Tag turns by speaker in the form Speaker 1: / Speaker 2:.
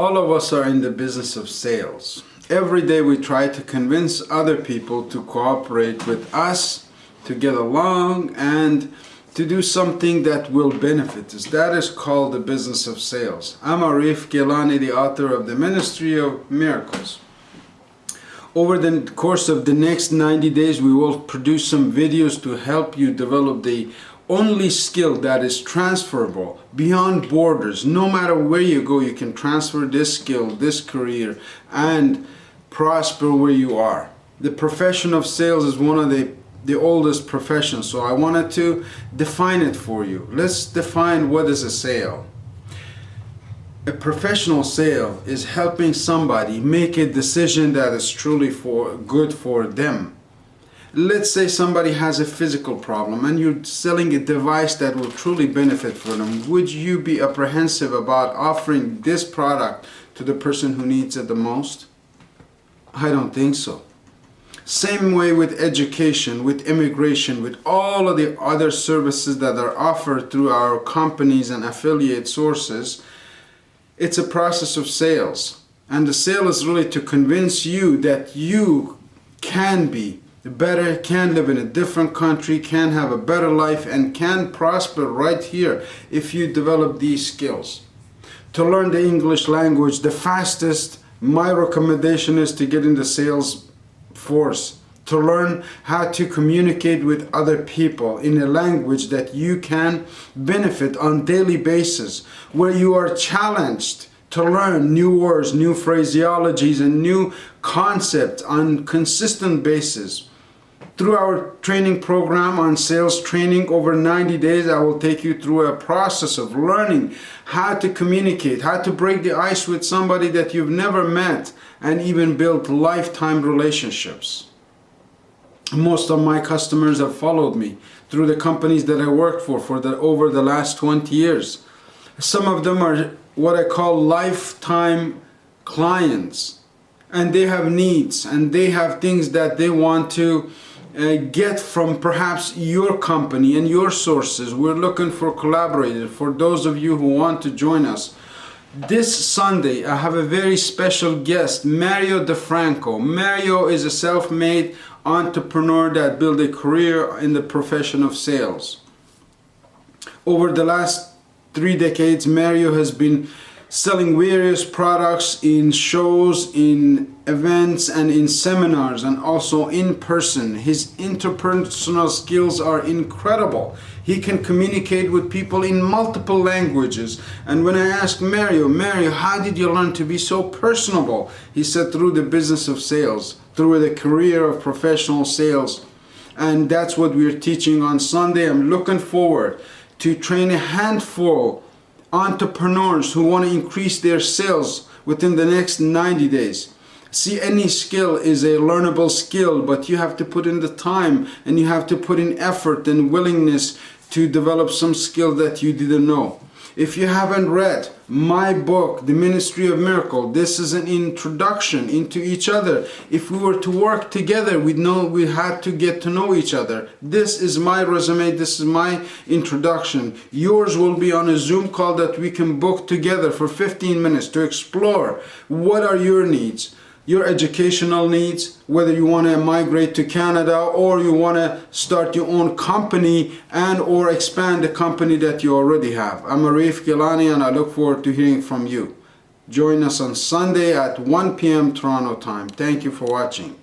Speaker 1: All of us are in the business of sales. Every day we try to convince other people to cooperate with us, to get along, and to do something that will benefit us. That is called the business of sales. I'm Arif Gilany, the author of the Ministry of Miracles. Over the course of the next 90 days, we will produce some videos to help you develop the only skill that is transferable beyond borders. No matter where you go, you can transfer this skill, this career, and prosper where you are. The profession of sales is one of the oldest professions, so I wanted to define it for you. Let's define what is a sale. A professional sale is helping somebody make a decision that is truly good for them. Let's say somebody has a physical problem and you're selling a device that will truly benefit for them. Would you be apprehensive about offering this product to the person who needs it the most? I don't think so. Same way with education, with immigration, with all of the other services that are offered through our companies and affiliate sources. It's a process of sales. And the sale is really to convince you that you can be better, can live in a different country, can have a better life, and can prosper right here if you develop these skills. To learn the English language, the fastest, my recommendation is to get in the sales force. To learn how to communicate with other people in a language that you can benefit on daily basis, where you are challenged to learn new words, new phraseologies, and new concepts on consistent basis. Through our training program on sales training over 90 days, I will take you through a process of learning how to communicate, how to break the ice with somebody that you've never met, and even build lifetime relationships. Most of my customers have followed me through the companies that I worked for over the last 20 years. Some of them are what I call lifetime clients, and they have needs and they have things that they want to get from perhaps your company and your sources. We're looking for collaborators, for those of you who want to join us. This Sunday, I have a very special guest, Mario DeFranco. Mario is a self-made entrepreneur that built a career in the profession of sales. Over the last 3 decades, Mario has been selling various products in shows, in events, and in seminars, and also in person. His interpersonal skills are incredible. He can communicate with people in multiple languages. And when I asked Mario, how did you learn to be so personable? He said, through the business of sales, through the career of professional sales. And that's what we're teaching on Sunday. I'm looking forward to train a handful entrepreneurs who want to increase their sales within the next 90 days. See, any skill is a learnable skill, but you have to put in the time and you have to put in effort and willingness to develop some skill that you didn't know. If you haven't read my book, The Ministry of Miracle, this is an introduction into each other. If we were to work together, we'd know we had to get to know each other. This is my resume, this is my introduction. Yours will be on a Zoom call that we can book together for 15 minutes to explore what are your needs. Your educational needs, whether you want to migrate to Canada or you want to start your own company and or expand the company that you already have. I'm Arif Gilany and I look forward to hearing from you. Join us on Sunday at 1 p.m. Toronto time. Thank you for watching.